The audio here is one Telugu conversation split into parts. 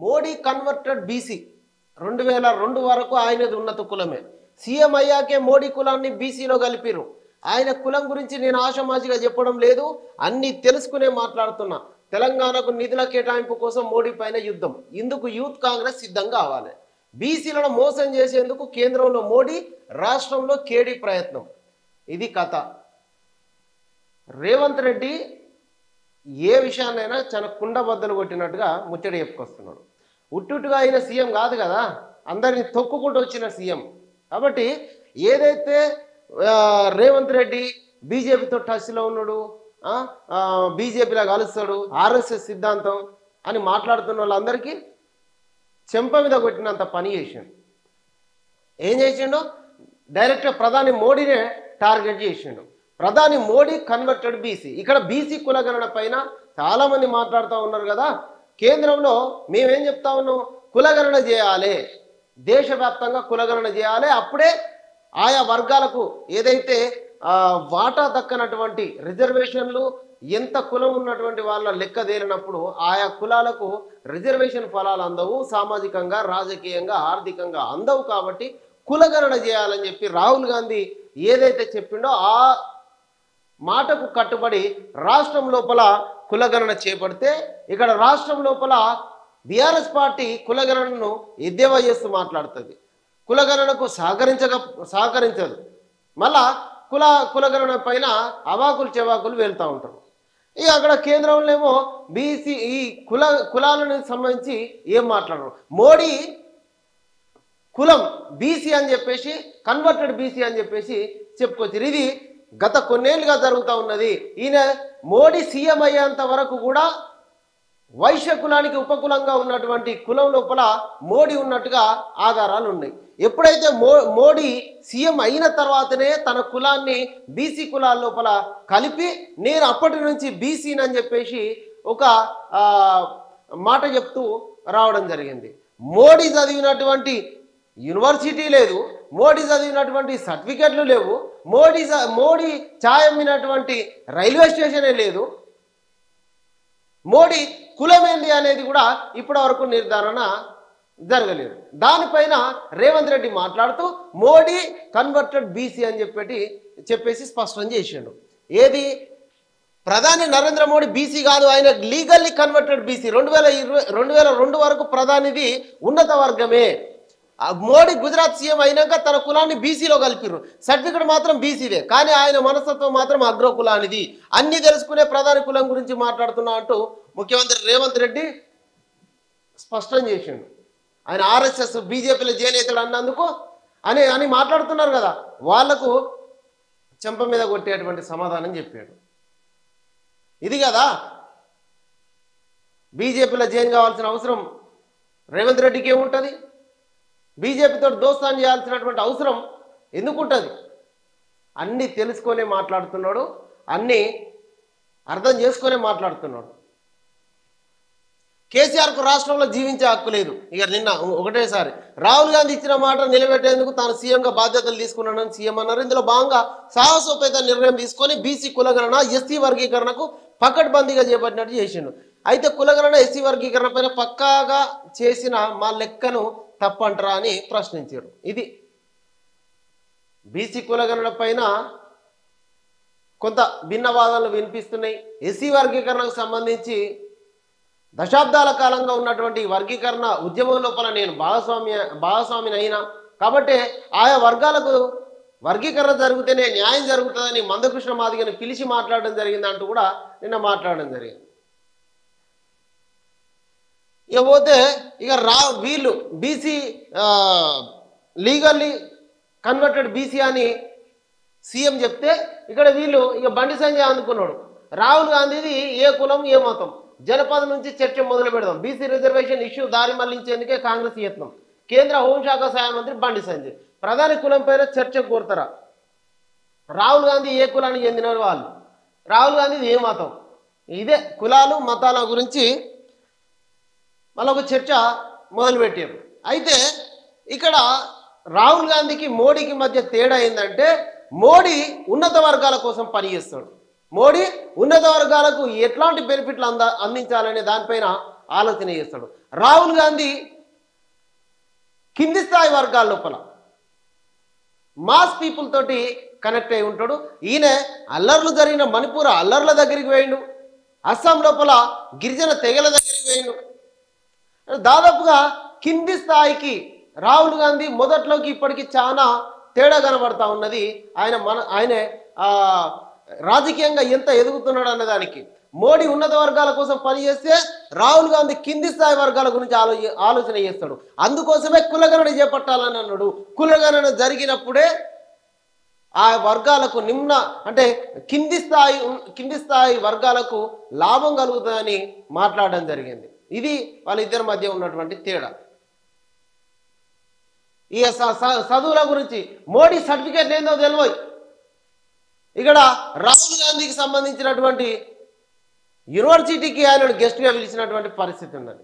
మోడీ కన్వర్టెడ్ బీసీ 2002 వరకు ఆయనది ఉన్నత కులమే. సీఎం అయ్యాకే మోడీ కులాన్ని బీసీలో కలిపిరు. ఆయన కులం గురించి నేను ఆషమాషిగా చెప్పడం లేదు, అన్ని తెలుసుకునే మాట్లాడుతున్నా. తెలంగాణకు నిధుల కేటాయింపు కోసం మోడీ పైన యుద్ధం. ఇందుకు యూత్ కాంగ్రెస్ సిద్ధంగా కావాలి. బీసీలను మోసం చేసేందుకు కేంద్రంలో మోడీ, రాష్ట్రంలో కేడీ ప్రయత్నం. ఇది కథ. రేవంత్ రెడ్డి ఏ విషయాన్నైనా చాలా కుండబద్దలు కొట్టినట్టుగా ముచ్చట చెప్పుకొస్తున్నాడు. ఉట్టుగా అయిన సీఎం కాదు కదా, అందరిని తొక్కుకుంటూ వచ్చిన సీఎం. కాబట్టి ఏదైతే రేవంత్ రెడ్డి బీజేపీతో టచ్లో ఉన్నాడు, బీజేపీలో కలుస్తాడు, ఆర్ఎస్ఎస్ సిద్ధాంతం అని మాట్లాడుతున్న వాళ్ళందరికీ చెంప మీద కొట్టినంత పని చేసిండు. ఏం చేసిండు? డైరెక్ట్గా ప్రధాని మోడీనే టార్గెట్ చేసిండు. ప్రధాని మోడీ కన్వర్టెడ్ బీసీ. ఇక్కడ బీసీ కులగణన పైన చాలామంది మాట్లాడుతూ ఉన్నారు కదా. కేంద్రంలో మేమేం చెప్తా ఉన్నాం? కులగణన చేయాలి, దేశవ్యాప్తంగా కులగణన చేయాలి. అప్పుడే ఆయా వర్గాలకు ఏదైతే వాటా దక్కనటువంటి రిజర్వేషన్లు, ఎంత కులం ఉన్నటువంటి వాళ్ళ లెక్క తేలినప్పుడు ఆయా కులాలకు రిజర్వేషన్ ఫలాలు అందవు, సామాజికంగా, రాజకీయంగా, ఆర్థికంగా అందవు. కాబట్టి కులగణన చేయాలని చెప్పి రాహుల్ గాంధీ ఏదైతే చెప్పిండో ఆ మాటకు కట్టుబడి రాష్ట్రం లోపల కులగణన చేపడితే, ఇక్కడ రాష్ట్రం లోపల బీఆర్ఎస్ పార్టీ కులగణనను ఎద్దేవా చేస్తూ మాట్లాడుతుంది. కులగణనకు సహకరించదు. మళ్ళా కులగణన పైన అవాకులు చెవాకులు వెళ్తూ ఉంటారు. ఇక అక్కడ కేంద్రంలో ఏమో బీసీ ఈ కులాలను సంబంధించి ఏం మాట్లాడరు. మోడీ కులం బీసీ అని చెప్పేసి, కన్వర్టెడ్ బీసీ అని చెప్పేసి చెప్పుకోవచ్చు. ఇది గత కొన్నేళ్ళుగా జరుగుతూ ఉన్నది. ఈయన మోడీ సీఎం అయ్యేంత వరకు కూడా వైశ్య కులానికి ఉపకులంగా ఉన్నటువంటి కులం లోపల మోడీ ఉన్నట్టుగా ఆధారాలు ఉన్నాయి. ఎప్పుడైతే మోడీ సీఎం అయిన తర్వాతనే తన కులాన్ని బీసీ కులాల లోపల కలిపి నేను అప్పటి నుంచి బీసీని అని చెప్పేసి ఒక మాట చెప్తూ రావడం జరిగింది. మోడీ చదివినటువంటి యూనివర్సిటీ లేదు, మోడీ చదివినటువంటి సర్టిఫికెట్లు లేవు, మోడీ ఛాయ్ అమ్మినటువంటి రైల్వే స్టేషనే లేదు. మోడీ కులమేంది అనేది కూడా ఇప్పటి వరకు నిర్ధారణ జరగలేదు. దానిపైన రేవంత్ రెడ్డి మాట్లాడుతూ మోడీ కన్వర్టెడ్ బీసీ అని చెప్పేసి స్పష్టం చేసిండు. ఏది? ప్రధాని నరేంద్ర మోడీ బీసీ కాదు, ఆయన లీగల్లీ కన్వర్టెడ్ బీసీ. 2002 వరకు ప్రధానిది ఉన్నత వర్గమే. మోడీ గుజరాత్ సీఎం అయినాక తన కులాన్ని బీసీలో కలిపిరు. సర్టిఫికెట్ మాత్రం బీసీదే, కానీ ఆయన మనస్తత్వం మాత్రం అగ్ర కులానిది. అన్ని తెలుసుకునే ప్రధాని కులం గురించి మాట్లాడుతున్నా అంటూ ముఖ్యమంత్రి రేవంత్ రెడ్డి స్పష్టం చేసిండు. ఆయన ఆర్ఎస్ఎస్ బీజేపీలో చేనేతలు అన్నందుకు అని మాట్లాడుతున్నారు కదా, వాళ్లకు చెంప మీద కొట్టేటువంటి సమాధానం చెప్పాడు. ఇది కదా బీజేపీలో జాయిన్ కావాల్సిన అవసరం రేవంత్ రెడ్డికి ఏముంటుంది? బీజేపీతో దోస్తాన్ని చేయాల్సినటువంటి అవసరం ఎందుకుంటుంది? అన్నీ తెలుసుకొనే మాట్లాడుతున్నాడు, అన్నీ అర్థం చేసుకునే మాట్లాడుతున్నాడు. కేసీఆర్కు రాష్ట్రంలో జీవించే హక్కు లేదు. ఇక నిన్న ఒకటేసారి రాహుల్ గాంధీ ఇచ్చిన మాట నిలబెట్టేందుకు తాను సీఎంగా బాధ్యతలు తీసుకున్నానని సీఎం అన్నారు. ఇందులో భాగంగా సాహసోపేత నిర్ణయం తీసుకొని బీసీ కులగణన, ఎస్సీ వర్గీకరణకు పకడ్బందీగా చేపట్టినట్టు చేసిండు. అయితే కులగణన, ఎస్సీ వర్గీకరణ పైన పక్కాగా చేసిన మా లెక్కను తప్పంటారా అని ప్రశ్నించారు. ఇది బీసీ కులగణన పైన కొంత భిన్న వాదనలు వినిపిస్తున్నాయి. ఎస్సీ వర్గీకరణకు సంబంధించి దశాబ్దాల కాలంగా ఉన్నటువంటి వర్గీకరణ ఉద్యమం లోపల నేను భాగస్వామిని అయినా కాబట్టి ఆయా వర్గాలకు వర్గీకరణ జరిగితేనే న్యాయం జరుగుతుందని మందకృష్ణ మాదిగని పిలిచి మాట్లాడడం జరిగింది అంటూ కూడా నిన్న మాట్లాడడం జరిగింది. ఇకపోతే ఇక వీళ్ళు బీసీ లీగల్లీ కన్వర్టెడ్ బీసీ అని సీఎం చెప్తే ఇక్కడ వీళ్ళు ఇక బండి సంజయ్ అందుకున్నాడు. రాహుల్ గాంధీది ఏ కులం ఏ మతం, జనపద నుంచి చర్చ మొదలు పెడదాం, బీసీ రిజర్వేషన్ ఇష్యూ దారి మళ్లించేందుకే కాంగ్రెస్ యత్నం, కేంద్ర హోంశాఖ సహాయ మంత్రి బండి సంజయ్. ప్రధాని కులం పైన చర్చ కోరుతారా? రాహుల్ గాంధీ ఏ కులానికి చెందిన వాళ్ళు, రాహుల్ గాంధీది ఏ మతం, ఇదే కులాలు మతాల గురించి మళ్ళీ ఒక చర్చ మొదలుపెట్టారు. అయితే ఇక్కడ రాహుల్ గాంధీకి మోడీకి మధ్య తేడా ఏంటంటే, మోడీ ఉన్నత వర్గాల కోసం పనిచేస్తాడు. మోడీ ఉన్నత వర్గాలకు ఎట్లాంటి బెనిఫిట్లు అందించాలనే దానిపైన ఆలోచన చేస్తాడు. రాహుల్ గాంధీ కింది స్థాయి వర్గాల లోపల మాస్ పీపుల్ తోటి కనెక్ట్ అయి ఉంటాడు. ఈయన అల్లర్లు జరిగిన మణిపూర్ అల్లర్ల దగ్గరికి వేయండు, అస్సాం లోపల గిరిజన తెగల దగ్గరికి వేయండు. దాదాపుగా కింది స్థాయికి రాహుల్ గాంధీ మొదట్లోకి ఇప్పటికి చాలా తేడా కనబడతా ఉన్నది. ఆయన రాజకీయంగా ఎంత ఎదుగుతున్నాడు అన్నదానికి. మోడీ ఉన్నత వర్గాల కోసం పనిచేస్తే రాహుల్ గాంధీ కింది స్థాయి వర్గాల గురించి ఆలోచన చేస్తాడు. అందుకోసమే కులగణన చేపట్టాలని అన్నాడు. కులగణన జరిగినప్పుడే ఆ వర్గాలకు అంటే కింది స్థాయి వర్గాలకు లాభం కలుగుతుందని మాట్లాడడం జరిగింది. ఇది వాళ్ళిద్దరి మధ్య ఉన్నటువంటి తేడా. ఈ చదువుల గురించి మోడీ సర్టిఫికేట్ ఏందో తెలియదు. ఇక్కడ రాహుల్ గాంధీకి సంబంధించినటువంటి యూనివర్సిటీకి ఆయన గెస్ట్గా పిలిచినటువంటి పరిస్థితి ఉన్నది.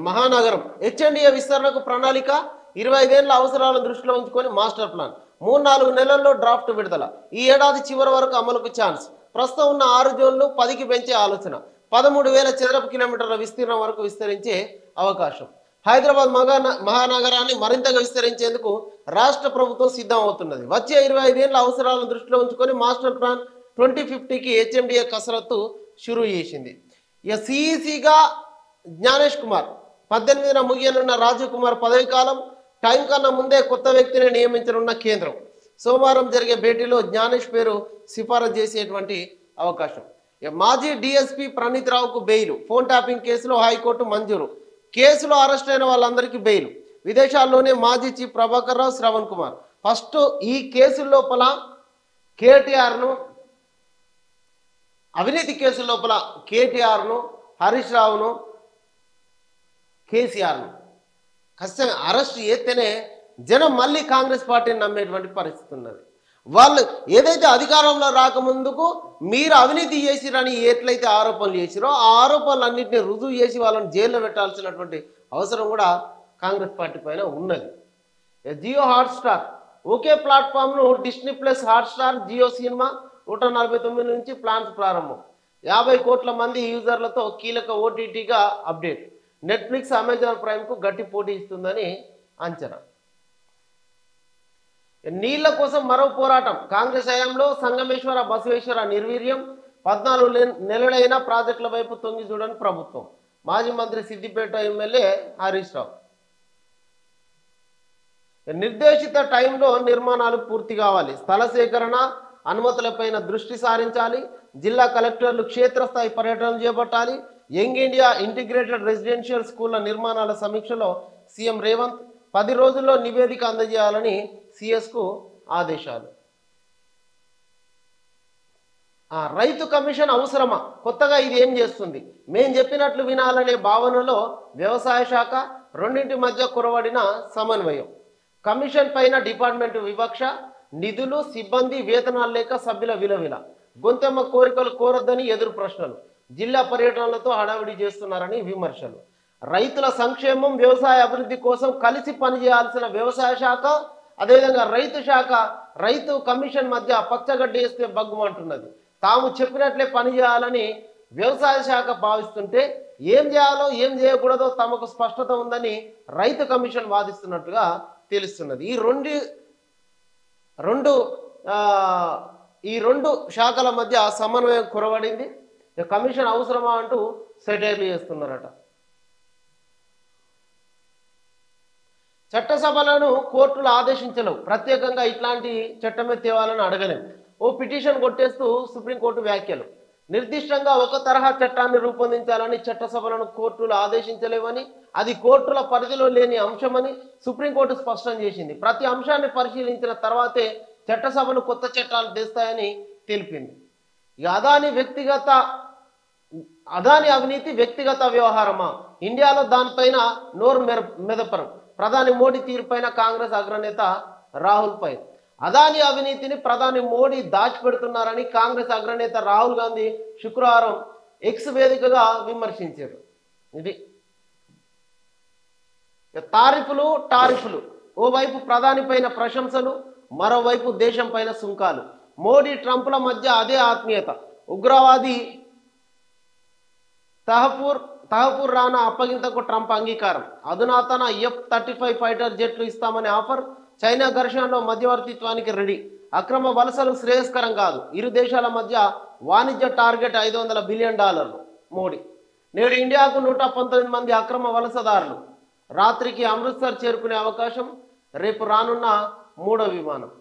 మహానగరం హెచ్ఎండిఏ విస్తరణకు ప్రణాళిక 25 ఏళ్ల అవసరాలను దృష్టిలో ఉంచుకొని మాస్టర్ ప్లాన్ 3-4 నెలల్లో డ్రాఫ్ట్ విడుదల. ఈ ఏడాది చివరి వరకు అమలుకు ఛాన్స్. ప్రస్తుతం ఉన్న 6 జోన్లు 10కి పెంచే ఆలోచన. 13,000 చదరపు కిలోమీటర్ల విస్తీర్ణం వరకు విస్తరించే అవకాశం. హైదరాబాద్ మహానగరాన్ని మరింతగా విస్తరించేందుకు రాష్ట్ర ప్రభుత్వం సిద్ధం అవుతున్నది. వచ్చే 25 ఏళ్ల అవసరాలను దృష్టిలో ఉంచుకొని మాస్టర్ ప్లాన్ 2050కి హెచ్ఎండిఏ కసరత్తు షురూ చేసింది. ఇక సిఈసిగా జ్ఞానేష్ కుమార్ 18న ముగియనున్న రాజీవ్ కుమార్ పదవి కాలం. టైం కన్నా ముందే కొత్త వ్యక్తిని నియమించనున్న కేంద్రం. సోమవారం జరిగే భేటీలో జ్ఞానేష్ పేరు సిఫారసు చేసేటువంటి అవకాశం. మాజీ డిఎస్పీ ప్రణీత్ రావుకు బెయిల్. ఫోన్ ట్యాపింగ్ కేసులో హైకోర్టు మంజూరు. కేసులో అరెస్ట్ అయిన వాళ్ళందరికీ బెయిల్. విదేశాల్లోనే మాజీ చీఫ్ ప్రభాకర్ రావు, శ్రవణ్ కుమార్. ఫస్ట్ ఈ కేసు లోపల కేటీఆర్ను, అవినీతి కేసు లోపల కేటీఆర్ను, హరీష్ రావును, కేసీఆర్ను ఖచ్చితంగా అరెస్ట్ చేస్తేనే జనం మళ్ళీ కాంగ్రెస్ పార్టీని నమ్మేటువంటి పరిస్థితి ఉన్నది. వాళ్ళు ఏదైతే అధికారంలో రాకముందుకు మీరు అవినీతి చేసిరని ఎట్లయితే ఆరోపణలు చేసిరో ఆ ఆరోపణలన్నింటినీ రుజువు చేసి వాళ్ళని జైల్లో పెట్టాల్సినటువంటి అవసరం కూడా కాంగ్రెస్ పార్టీ పైన ఉన్నది. జియో హాట్స్టార్ ఒకే ప్లాట్ఫామ్ను Disney plus Hotstar Jio cinema 149 నుంచి ప్లాన్స్ ప్రారంభం. 50 కోట్ల మంది యూజర్లతో కీలక ఓటీటీగా అప్డేట్. నెట్ఫ్లిక్స్, అమెజాన్ ప్రైమ్కు గట్టి పోటీ ఇస్తుందని అంచనా. నీళ్ల కోసం మరో పోరాటం. కాంగ్రెస్ హయాంలో సంగమేశ్వర, బసవేశ్వర నిర్వీర్యం. 14 నెలలైన ప్రాజెక్టుల వైపు తొంగి చూడని ప్రభుత్వం. మాజీ మంత్రి సిద్దిపేట ఎమ్మెల్యే హరీష్ రావు. నిర్దేశిత టైంలో నిర్మాణాలు పూర్తి కావాలి. స్థల సేకరణ, అనుమతులపైన దృష్టి సారించాలి. జిల్లా కలెక్టర్లు క్షేత్రస్థాయి పర్యటనలు చేపట్టాలి. యంగ్ ఇండియా ఇంటిగ్రేటెడ్ రెసిడెన్షియల్ స్కూళ్ల నిర్మాణాల సమీక్షలో సీఎం రేవంత్ 10 రోజుల్లో నివేదిక అందజేయాలని సిఎస్కు ఆదేశాలు. రైతు కమిషన్ అవసరమా? కొత్తగా ఇది ఏం చేస్తుంది? మేం చెప్పినట్లు వినాలనే భావనలో వ్యవసాయ శాఖ, రెండింటి మధ్య కురవడిన సమన్వయం. కమిషన్ పైన డిపార్ట్మెంటు వివక్ష. నిధులు, సిబ్బంది, వేతనాలు లేక సభ్యుల విలవిల. గొంతెమ్మ కోరికలు కోరొద్దని ఎదురు ప్రశ్నలు. జిల్లా పర్యటనలతో హడావిడి చేస్తున్నారని విమర్శలు. రైతుల సంక్షేమం, వ్యవసాయ అభివృద్ధి కోసం కలిసి పనిచేయాల్సిన వ్యవసాయ శాఖ, అదేవిధంగా రైతు శాఖ, రైతు కమిషన్ మధ్య పచ్చగడ్డి వేస్తే బగ్గుమంటున్నది. తాము చెప్పినట్లే పనిచేయాలని వ్యవసాయ శాఖ భావిస్తుంటే ఏం చేయాలో ఏం చేయకూడదో తమకు స్పష్టత ఉందని రైతు కమిషన్ వాదిస్తున్నట్టుగా తెలుస్తున్నది. ఈ రెండు శాఖల మధ్య సమన్వయం కురవడింది. కమిషన్ అవసరమా అంటూ సెటైర్లు చేస్తున్నారట. చట్టసభలను కోర్టులు ఆదేశించలేవు. ప్రత్యేకంగా ఇట్లాంటి చట్టమే తేవాలని అడగలేము. ఓ పిటిషన్ కొట్టేస్తూ సుప్రీంకోర్టు వ్యాఖ్యలు. నిర్దిష్టంగా ఒక తరహా చట్టాన్ని రూపొందించాలని చట్టసభలను కోర్టులు ఆదేశించలేవని, అది కోర్టుల పరిధిలో లేని అంశమని సుప్రీంకోర్టు స్పష్టం చేసింది. ప్రతి అంశాన్ని పరిశీలించిన తర్వాతే చట్టసభలు కొత్త చట్టాలు తెస్తాయని తెలిపింది. ఇక అదాని అవినీతి వ్యక్తిగత వ్యవహారమా? ఇండియాలో దానిపైన నోరు మెదపరం. ప్రధాని మోడీ తీరుపైన కాంగ్రెస్ అగ్రనేత రాహుల్ పై. అదాని అవినీతిని ప్రధాని మోడీ దాచిపెడుతున్నారని కాంగ్రెస్ అగ్రనేత రాహుల్ గాంధీ శుక్రవారం ఎక్స్ వేదికగా విమర్శించారు. ఇది టారిఫ్లు. ఓవైపు ప్రధాని పైన ప్రశంసలు, మరోవైపు దేశం పైన సుంకాలు. మోడీ, ట్రంప్ల మధ్య అదే ఆత్మీయత. తహపూర్ తహపూర్ రానా అప్పగింతకు ట్రంప్ అంగీకారం. అధునాతన F-35 ఫైటర్ జెట్లు ఇస్తామనే ఆఫర్. చైనా ఘర్షణలో మధ్యవర్తిత్వానికి రెడీ. అక్రమ వలసలు శ్రేయస్కరం కాదు. ఇరు దేశాల మధ్య వాణిజ్య టార్గెట్ $500 బిలియన్. మోడీ నేడు ఇండియాకు 119 మంది అక్రమ వలసదారులు. రాత్రికి అమృత్సర్ చేరుకునే అవకాశం. రేపు రానున్న 3వ విమానం.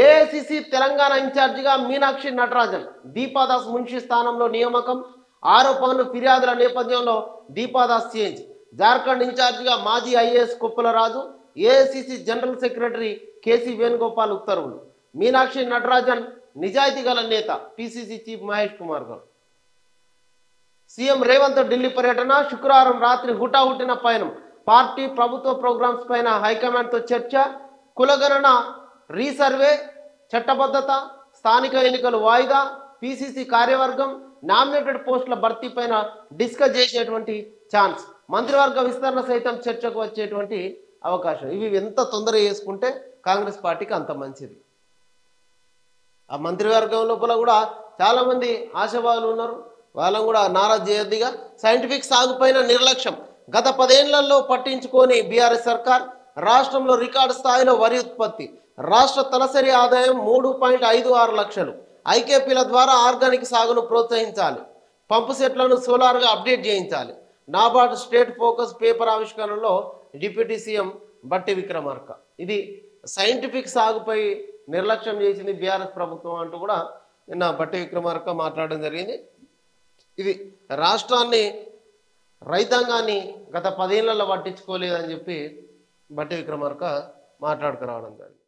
ఏఐసిసి తెలంగాణ ఇన్ఛార్జిగా మీనాక్షి నటరాజన్. దీపాదాస్ మున్షి స్థానంలో నియామకం. ఆరోపణలు ఫిర్యాదుల నేపథ్యంలో దీపాదాస్ చేంజ్. జార్ఖండ్ ఇన్ఛార్జిగా మాజీ IAS Koppularaju. AICC general secretary KC Venugopal ఉత్తర్వులు. మీనాక్షి నటరాజన్ నిజాయితీ గల నేత. PCC chief Mahesh Kumar Goud. CM Revanth Delhi పర్యటన. శుక్రవారం రాత్రి హుటాహుటిన పయనం. పార్టీ ప్రభుత్వ ప్రోగ్రామ్స్ పైన హైకమాండ్తో చర్చ. కులగణన, రీసర్వే, చట్టబద్ధత, స్థానిక ఎన్నికలు వాయిదా, పిసిసి కార్యవర్గం, నామినేటెడ్ పోస్టుల భర్తీ పైన డిస్కస్ చేసేటువంటి ఛాన్స్. మంత్రివర్గ విస్తరణ సైతం చర్చకు వచ్చేటువంటి అవకాశం. ఇవి ఎంత తొందరగా చేసుకుంటే కాంగ్రెస్ పార్టీకి అంత మంచిది. ఆ మంత్రివర్గం లోపల కూడా చాలామంది ఆశావాదులు ఉన్నారు. వాళ్ళని కూడా నారాజ్ చేయొద్దిగా. సైంటిఫిక్ సాగుపైన నిర్లక్ష్యం. గత 10 ఏళ్లలో పట్టించుకొని బీఆర్ఎస్ సర్కార్. రాష్ట్రంలో రికార్డు స్థాయిలో వరి ఉత్పత్తి. రాష్ట్ర తలసరి ఆదాయం 3.56 లక్షలు. ఐకేపీల ద్వారా ఆర్గానిక్ సాగును ప్రోత్సహించాలి. పంపు సెట్లను సోలార్గా అప్డేట్ చేయించాలి. నాబార్డు స్టేట్ ఫోకస్ పేపర్ ఆవిష్కరణలో డిప్యూటీ సీఎం బట్టి విక్రమార్క. ఇది సైంటిఫిక్ సాగుపై నిర్లక్ష్యం చేసింది బీఆర్ఎస్ ప్రభుత్వం అంటూ కూడా నిన్న బట్టి విక్రమార్క మాట్లాడడం జరిగింది. ఇది రాష్ట్రాన్ని, రైతాంగాన్ని గత 10 ఏళ్లలో పట్టించుకోలేదని చెప్పి బట్టి విక్రమార్క మాట్లాడుకురావడం జరిగింది.